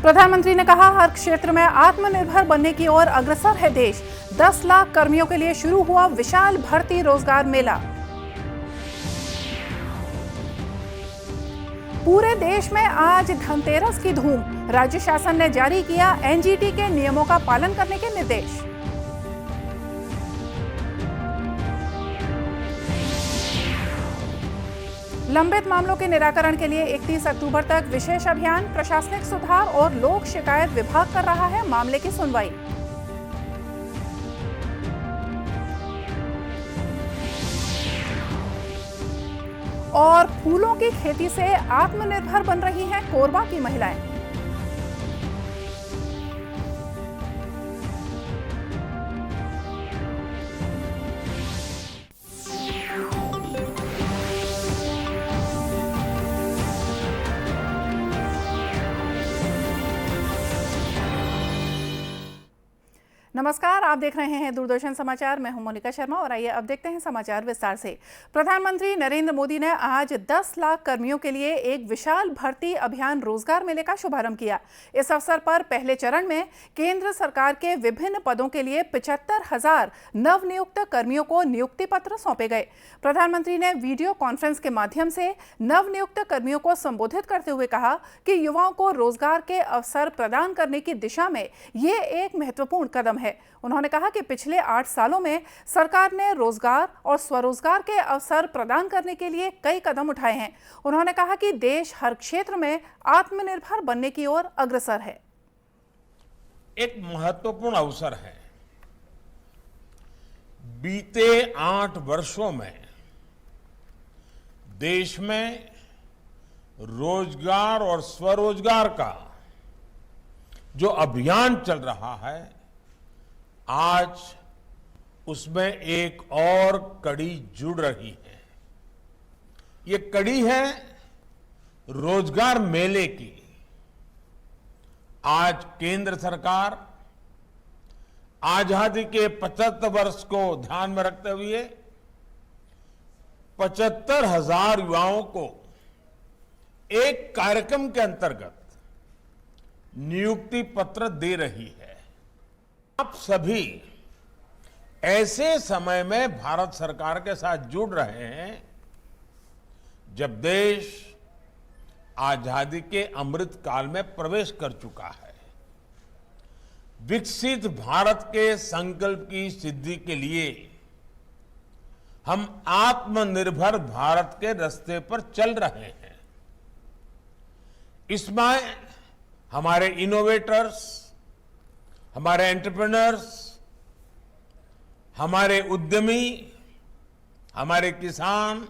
प्रधानमंत्री ने कहा, हर क्षेत्र में आत्मनिर्भर बनने की ओर अग्रसर है देश। 10 लाख कर्मियों के लिए शुरू हुआ विशाल भर्ती रोजगार मेला। पूरे देश में आज धनतेरस की धूम। राज्य शासन ने जारी किया एनजीटी के नियमों का पालन करने के निर्देश। लंबित मामलों के निराकरण के लिए 31 अक्टूबर तक विशेष अभियान। प्रशासनिक सुधार और लोक शिकायत विभाग कर रहा है मामले की सुनवाई। और फूलों की खेती से आत्मनिर्भर बन रही हैं कोरबा की महिलाएं। नमस्कार, आप देख रहे हैं दूरदर्शन समाचार। मैं हूं मोनिका शर्मा और आइए अब देखते हैं समाचार विस्तार से। प्रधानमंत्री नरेंद्र मोदी ने आज 10 लाख कर्मियों के लिए एक विशाल भर्ती अभियान रोजगार मेले का शुभारंभ किया। इस अवसर पर पहले चरण में केंद्र सरकार के विभिन्न पदों के लिए 75,000 नवनियुक्त कर्मियों को नियुक्ति पत्र सौंपे गए। प्रधानमंत्री ने वीडियो कॉन्फ्रेंस के माध्यम से नवनियुक्त कर्मियों को संबोधित करते हुए कहा कि युवाओं को रोजगार के अवसर प्रदान करने की दिशा में ये एक महत्वपूर्ण कदम है। उन्होंने कहा कि पिछले 8 सालों में सरकार ने रोजगार और स्वरोजगार के अवसर प्रदान करने के लिए कई कदम उठाए हैं। उन्होंने कहा कि देश हर क्षेत्र में आत्मनिर्भर बनने की ओर अग्रसर है। एक महत्वपूर्ण अवसर है। बीते 8 वर्षों में देश में रोजगार और स्वरोजगार का जो अभियान चल रहा है, आज उसमें एक और कड़ी जुड़ रही है। ये कड़ी है रोजगार मेले की। आज केंद्र सरकार आजादी के 75 वर्ष को ध्यान में रखते हुए 75,000 युवाओं को एक कार्यक्रम के अंतर्गत नियुक्ति पत्र दे रही है। आप सभी ऐसे समय में भारत सरकार के साथ जुड़ रहे हैं जब देश आजादी के अमृत काल में प्रवेश कर चुका है। विकसित भारत के संकल्प की सिद्धि के लिए हम आत्मनिर्भर भारत के रास्ते पर चल रहे हैं। इसमें हमारे इनोवेटर्स, हमारे एंटरप्रेन्योर्स, हमारे उद्यमी, हमारे किसान,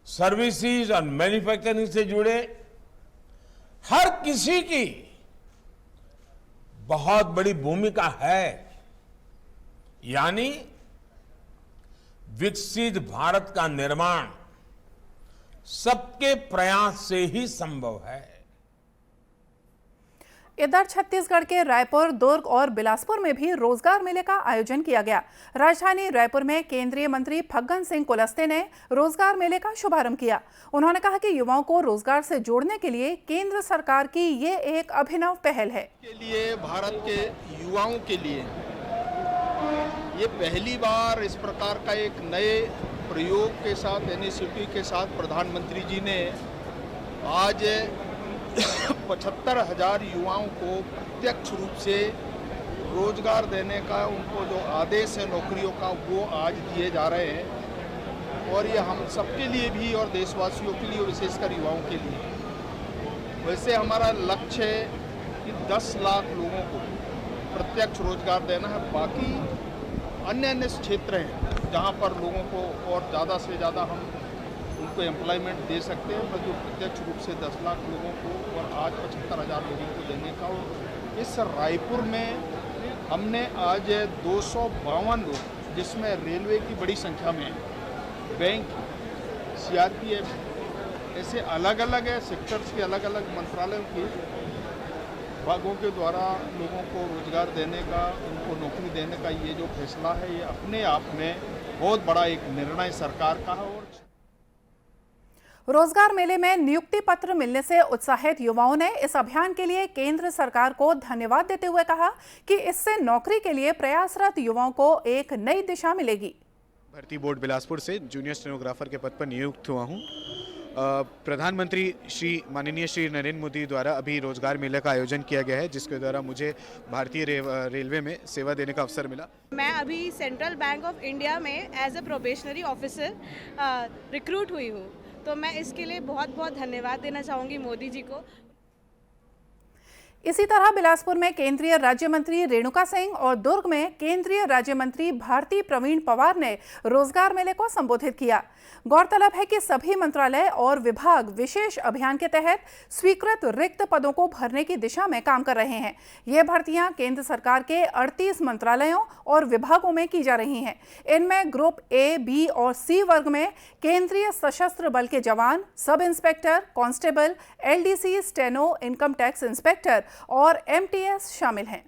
सर्विसेज और मैन्युफैक्चरिंग से जुड़े हर किसी की बहुत बड़ी भूमिका है। यानी विकसित भारत का निर्माण सबके प्रयास से ही संभव है। इधर छत्तीसगढ़ के रायपुर, दुर्ग और बिलासपुर में भी रोजगार मेले का आयोजन किया गया। राजधानी रायपुर में केंद्रीय मंत्री फग्गन सिंह कुलस्ते ने रोजगार मेले का शुभारंभ किया। उन्होंने कहा कि युवाओं को रोजगार से जोड़ने के लिए केंद्र सरकार की ये एक अभिनव पहल है। के लिए भारत के युवाओं के लिए ये पहली बार इस प्रकार का एक नए प्रयोग के साथ, इनिशिएटिव के साथ प्रधानमंत्री जी ने आज 75,000 युवाओं को प्रत्यक्ष रूप से रोजगार देने का, उनको जो आदेश है नौकरियों का, वो आज दिए जा रहे हैं। और ये हम सबके लिए भी और देशवासियों के लिए, विशेषकर युवाओं के लिए। वैसे हमारा लक्ष्य है कि 10 लाख लोगों को प्रत्यक्ष रोजगार देना है। बाकी अन्य क्षेत्र हैं जहाँ पर लोगों को और ज़्यादा से ज़्यादा हम उनको एम्प्लॉयमेंट दे सकते हैं, पर जो प्रत्यक्ष रूप से 10 लाख लोगों को और आज 75,000 लोगों को देने का। और इस रायपुर में हमने आज 252 लोग, जिसमें रेलवे की बड़ी संख्या में, बैंक, सीआरपीएफ, ऐसे अलग अलग है सेक्टर्स के, अलग अलग मंत्रालयों के विभागों के द्वारा लोगों को रोजगार देने का, उनको नौकरी देने का ये जो फैसला है, ये अपने आप में बहुत बड़ा एक निर्णय सरकार का है। और रोजगार मेले में नियुक्ति पत्र मिलने से उत्साहित युवाओं ने इस अभियान के लिए केंद्र सरकार को धन्यवाद देते हुए कहा कि इससे नौकरी के लिए प्रयासरत युवाओं को एक नई दिशा मिलेगी। भर्ती बोर्ड बिलासपुर से जूनियर स्टेनोग्राफर के पद पर नियुक्त हुआ हूँ। प्रधानमंत्री माननीय श्री नरेंद्र मोदी द्वारा अभी रोजगार मेले का आयोजन किया गया है, जिसके द्वारा मुझे भारतीय रेलवे में सेवा देने का अवसर मिला। मैं अभी सेंट्रल बैंक ऑफ इंडिया में as a probationary officer recruit हुई हूँ, तो मैं इसके लिए बहुत बहुत धन्यवाद देना चाहूँगी मोदी जी को। इसी तरह बिलासपुर में केंद्रीय राज्य मंत्री रेणुका सिंह और दुर्ग में केंद्रीय राज्य मंत्री भारती प्रवीण पवार ने रोजगार मेले को संबोधित किया। गौरतलब है कि सभी मंत्रालय और विभाग विशेष अभियान के तहत स्वीकृत रिक्त पदों को भरने की दिशा में काम कर रहे हैं। ये भर्तियां केंद्र सरकार के 38 मंत्रालयों और विभागों में की जा रही हैं। इनमें ग्रुप ए, बी और सी वर्ग में केंद्रीय सशस्त्र बल के जवान, sub inspector, constable, LDC, steno, income tax inspector और एमटीएस शामिल हैं।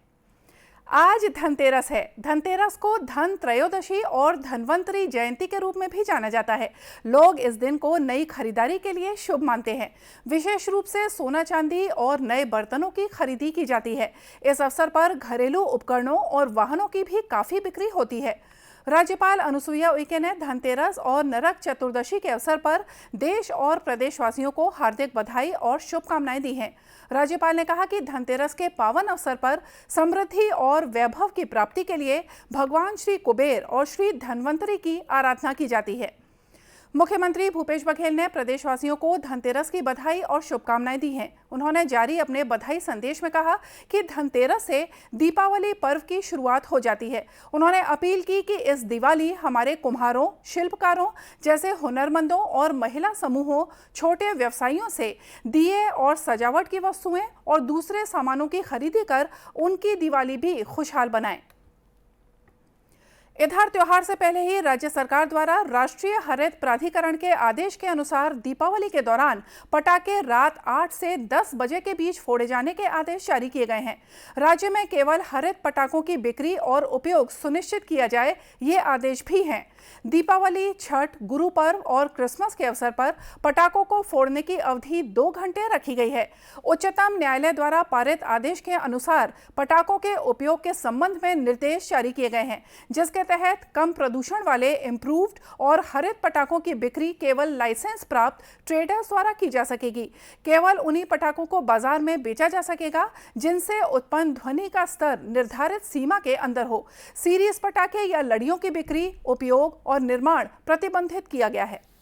आज धनतेरस है। धनतेरस को धन त्रयोदशी और धनवंतरी जयंती के रूप में भी जाना जाता है। लोग इस दिन को नई खरीदारी के लिए शुभ मानते हैं। विशेष रूप से सोना चांदी और नए बर्तनों की खरीदी की जाती है। इस अवसर पर घरेलू उपकरणों और वाहनों की भी काफी बिक्री होती है। राज्यपाल अनुसुईया उइके ने धनतेरस और नरक चतुर्दशी के अवसर पर देश और प्रदेशवासियों को हार्दिक बधाई और शुभकामनाएं दी हैं। राज्यपाल ने कहा कि धनतेरस के पावन अवसर पर समृद्धि और वैभव की प्राप्ति के लिए भगवान श्री कुबेर और श्री धनवंतरी की आराधना की जाती है। मुख्यमंत्री भूपेश बघेल ने प्रदेशवासियों को धनतेरस की बधाई और शुभकामनाएं दी हैं। उन्होंने जारी अपने बधाई संदेश में कहा कि धनतेरस से दीपावली पर्व की शुरुआत हो जाती है। उन्होंने अपील की कि इस दिवाली हमारे कुम्हारों, शिल्पकारों जैसे हुनरमंदों और महिला समूहों, छोटे व्यवसायियों से दिए और सजावट की वस्तुएं और दूसरे सामानों की खरीदी कर उनकी दिवाली भी खुशहाल बनाएं। इधर त्योहार से पहले ही राज्य सरकार द्वारा राष्ट्रीय हरित प्राधिकरण के आदेश के अनुसार दीपावली के दौरान पटाखे रात 8 से 10 बजे के बीच फोड़े जाने के आदेश जारी किए गए हैं। राज्य में केवल हरित पटाखों की बिक्री और उपयोग सुनिश्चित किया जाए, ये आदेश भी हैं। दीपावली, छठ, गुरु पर्व और क्रिसमस के अवसर पर पटाखों को फोड़ने की अवधि 2 घंटे रखी गई है। उच्चतम न्यायालय द्वारा पारित आदेश के अनुसार पटाखों के उपयोग के संबंध में निर्देश जारी किए गए हैं, जिसके तहत कम प्रदूषण वाले इम्प्रूव्ड और हरित पटाखों की बिक्री केवल लाइसेंस प्राप्त ट्रेडर्स द्वारा की जा सकेगी। केवल उन्हीं पटाखों को बाजार में बेचा जा सकेगा जिनसे उत्पन्न ध्वनि का स्तर निर्धारित सीमा के अंदर हो। सीरीज पटाखे या लड़ियों की बिक्री, उपयोग और निर्माण प्रतिबंधित किया गया है।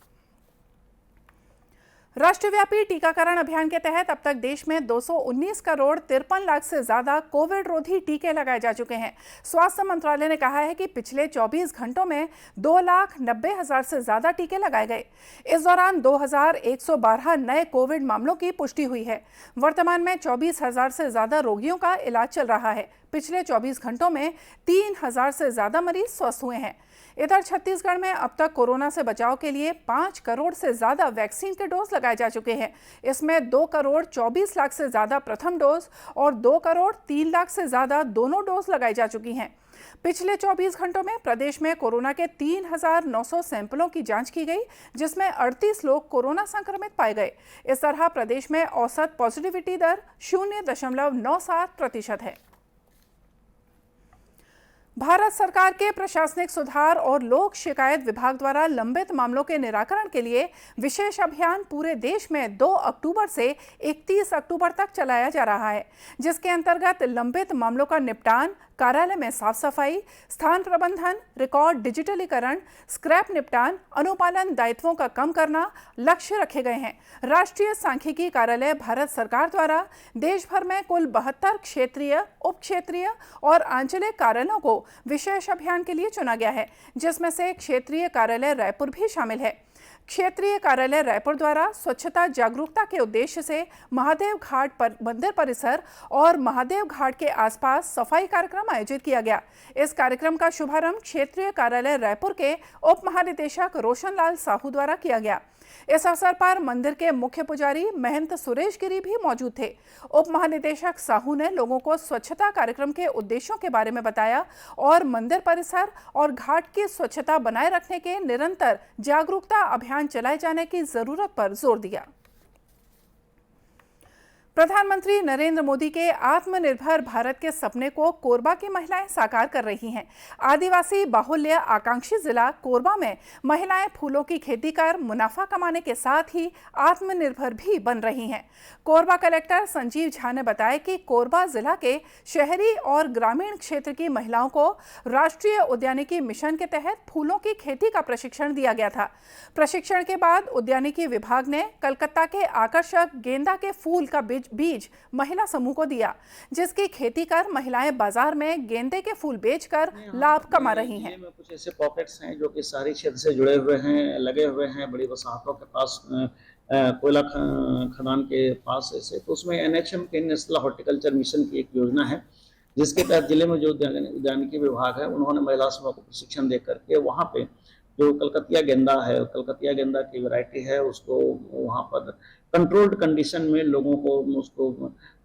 राष्ट्रव्यापी टीकाकरण अभियान के तहत अब तक देश में 219 करोड़ 53 लाख से ज्यादा कोविड रोधी टीके लगाए जा चुके हैं। स्वास्थ्य मंत्रालय ने कहा है कि पिछले 24 घंटों में 2,90,000 से ज्यादा टीके लगाए गए। इस दौरान 2,112 नए कोविड मामलों की पुष्टि हुई है। वर्तमान में 24,000 से ज्यादा रोगियों का इलाज चल रहा है। पिछले 24 घंटों में 3,000 से ज्यादा मरीज स्वस्थ हुए हैं। इधर छत्तीसगढ़ में अब तक कोरोना से बचाव के लिए 5 करोड़ से ज्यादा वैक्सीन के डोज लगाए जा चुके हैं। इसमें 2 करोड़ 24 लाख से ज्यादा प्रथम डोज और 2 करोड़ 3 लाख से ज्यादा दोनों डोज लगाई जा चुकी हैं। पिछले 24 घंटों में प्रदेश में कोरोना के 3,900 सैंपलों की जांच की गई, जिसमें 38 लोग कोरोना संक्रमित पाए गए। इस तरह प्रदेश में औसत पॉजिटिविटी दर 0.97% है। भारत सरकार के प्रशासनिक सुधार और लोक शिकायत विभाग द्वारा लंबित मामलों के निराकरण के लिए विशेष अभियान पूरे देश में 2 अक्टूबर से 31 अक्टूबर तक चलाया जा रहा है, जिसके अंतर्गत लंबित मामलों का निपटान, कार्यालय में साफ सफाई, स्थान प्रबंधन, रिकॉर्ड डिजिटलीकरण, स्क्रैप निपटान, अनुपालन दायित्वों का कम करना लक्ष्य रखे गए हैं। राष्ट्रीय सांख्यिकी कार्यालय भारत सरकार द्वारा देश भर में कुल 72 क्षेत्रीय, उप क्षेत्रीय और आंचलिक कार्यालयों को विशेष अभियान के लिए चुना गया है, जिसमें से क्षेत्रीय कार्यालय रायपुर भी शामिल है। क्षेत्रीय कार्यालय रायपुर द्वारा स्वच्छता जागरूकता के उद्देश्य से महादेव घाट पर मंदिर परिसर और महादेव घाट के आसपास सफाई कार्यक्रम कार्यक्रम आयोजित किया गया। इस कार्यक्रम का शुभारंभ क्षेत्रीय कार्यालय रायपुर के उप महानिदेशक रोशन लाल साहू द्वारा किया गया। इस अवसर पर मंदिर के मुख्य पुजारी महंत सुरेश गिरी भी मौजूद थे। उप महानिदेशक साहू ने लोगों को स्वच्छता कार्यक्रम के उद्देश्यों के बारे में बताया और मंदिर परिसर और घाट की स्वच्छता बनाए रखने के निरंतर जागरूकता अभियान चलाए जाने की जरूरत पर जोर दिया। प्रधानमंत्री नरेंद्र मोदी के आत्मनिर्भर भारत के सपने को कोरबा की महिलाएं साकार कर रही हैं। आदिवासी बाहुल्य आकांक्षी जिला कोरबा में महिलाएं फूलों की खेती कर मुनाफा कमाने के साथ ही आत्मनिर्भर भी बन रही हैं। कोरबा कलेक्टर संजीव झा ने बताया कि कोरबा जिला के शहरी और ग्रामीण क्षेत्र की महिलाओं को राष्ट्रीय उद्यानिकी मिशन के तहत फूलों की खेती का प्रशिक्षण दिया गया था। प्रशिक्षण के बाद उद्यानिकी विभाग ने कलकत्ता के आकर्षक गेंदा के फूल का बीज महिला समूह को दिया, जिसकी खेती कर महिलाएं बाजार में गेंदे के फूल बेचकर लाभ कमा रही हैं। कुछ ऐसे पॉकेट्स हैं जो कि शहरी क्षेत्र से जुड़े हुए हैं, लगे हुए हैं, बड़ी वसाहतों के पास, कोयला खदान के पास ऐसे, तो उसमें NHM के नेशनल हॉर्टिकल्चर मिशन की एक योजना है, जिसके तहत जिले में जो उद्यानिकी विभाग है उन्होंने महिला समूह को प्रशिक्षण दे करके वहाँ पे जो कलकतिया गेंदा है, कलकतिया गेंदा की वैरायटी है, उसको वहाँ पर कंट्रोल्ड कंडीशन में लोगों को उसको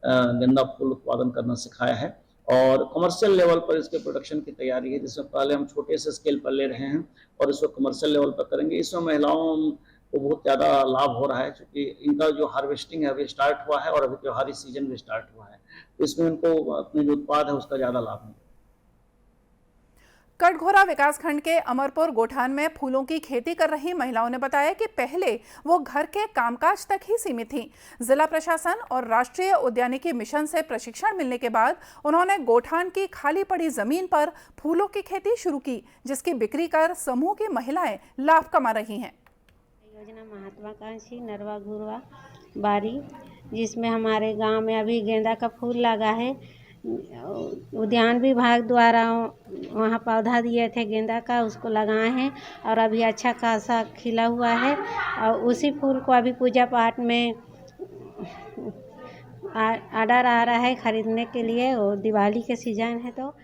गेंदा फूल उत्पादन करना सिखाया है और कमर्शियल लेवल पर इसके प्रोडक्शन की तैयारी है, जिसमें पहले हम छोटे से स्केल पर ले रहे हैं और इसको कमर्शियल लेवल पर करेंगे। इसमें महिलाओं को बहुत ज़्यादा लाभ हो रहा है, क्योंकि इनका जो हार्वेस्टिंग है अभी स्टार्ट हुआ है और अभी त्योहारी सीजन भी स्टार्ट हुआ है, तो इसमें इनको अपने जो उत्पाद है उसका ज़्यादा लाभ मिलेगा। कटघोरा विकासखंड के अमरपुर गोठान में फूलों की खेती कर रही महिलाओं ने बताया कि पहले वो घर के कामकाज तक ही सीमित थीं। जिला प्रशासन और राष्ट्रीय उद्यानिकी मिशन से प्रशिक्षण मिलने के बाद उन्होंने गोठान की खाली पड़ी जमीन पर फूलों की खेती शुरू की, जिसकी बिक्री कर समूह की महिलाएं लाभ कमा रही हैं। योजना महत्वाकांक्षी नरवा घुरवा बारी, जिसमें हमारे गाँव में अभी गेंदा का फूल लगा है। उद्यान विभाग द्वारा वहाँ पौधा दिए थे गेंदा का, उसको लगाए हैं और अभी अच्छा खासा खिला हुआ है और उसी फूल को अभी पूजा पाठ में ऑर्डर आ रहा है खरीदने के लिए, और दिवाली के सीजन है। तो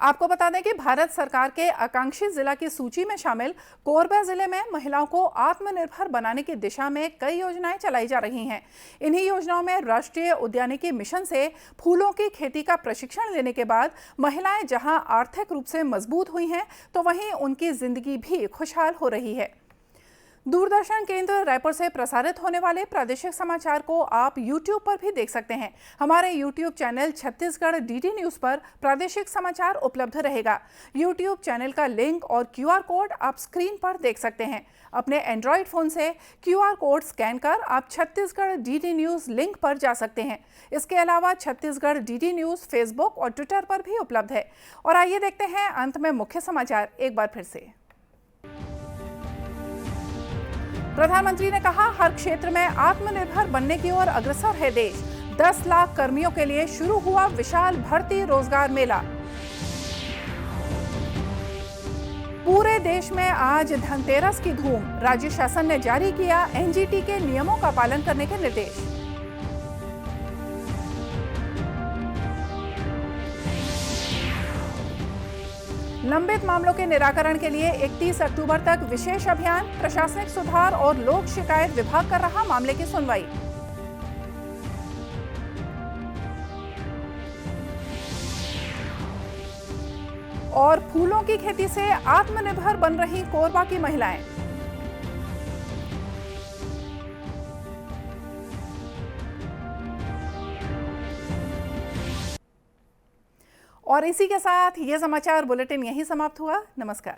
आपको बता दें कि भारत सरकार के आकांक्षी जिला की सूची में शामिल कोरबा जिले में महिलाओं को आत्मनिर्भर बनाने की दिशा में कई योजनाएं चलाई जा रही हैं। इन्हीं योजनाओं में राष्ट्रीय उद्यानिकी मिशन से फूलों की खेती का प्रशिक्षण लेने के बाद महिलाएं जहां आर्थिक रूप से मजबूत हुई हैं, तो वहीं उनकी जिंदगी भी खुशहाल हो रही है। दूरदर्शन केंद्र रायपुर से प्रसारित होने वाले प्रादेशिक समाचार को आप YouTube पर भी देख सकते हैं। हमारे YouTube channel Chhattisgarh DD news पर प्रादेशिक समाचार उपलब्ध रहेगा। YouTube चैनल का लिंक और QR कोड आप स्क्रीन पर देख सकते हैं। अपने एंड्रॉयड फ़ोन से QR कोड स्कैन कर आप छत्तीसगढ़ DD न्यूज़ लिंक पर जा सकते हैं। इसके अलावा छत्तीसगढ़ DD न्यूज़ फेसबुक और ट्विटर पर भी उपलब्ध है। और आइए देखते हैं अंत में मुख्य समाचार एक बार फिर से। प्रधानमंत्री ने कहा, हर क्षेत्र में आत्मनिर्भर बनने की ओर अग्रसर है देश। 10 लाख कर्मियों के लिए शुरू हुआ विशाल भर्ती रोजगार मेला। पूरे देश में आज धनतेरस की धूम। राज्य शासन ने जारी किया NGT के नियमों का पालन करने के निर्देश। लंबित मामलों के निराकरण के लिए 31 अक्टूबर तक विशेष अभियान। प्रशासनिक सुधार और लोक शिकायत विभाग कर रहा मामले की सुनवाई। और फूलों की खेती से आत्मनिर्भर बन रही कोरबा की महिलाएं। और इसी के साथ ये समाचार बुलेटिन यहीं समाप्त हुआ। नमस्कार।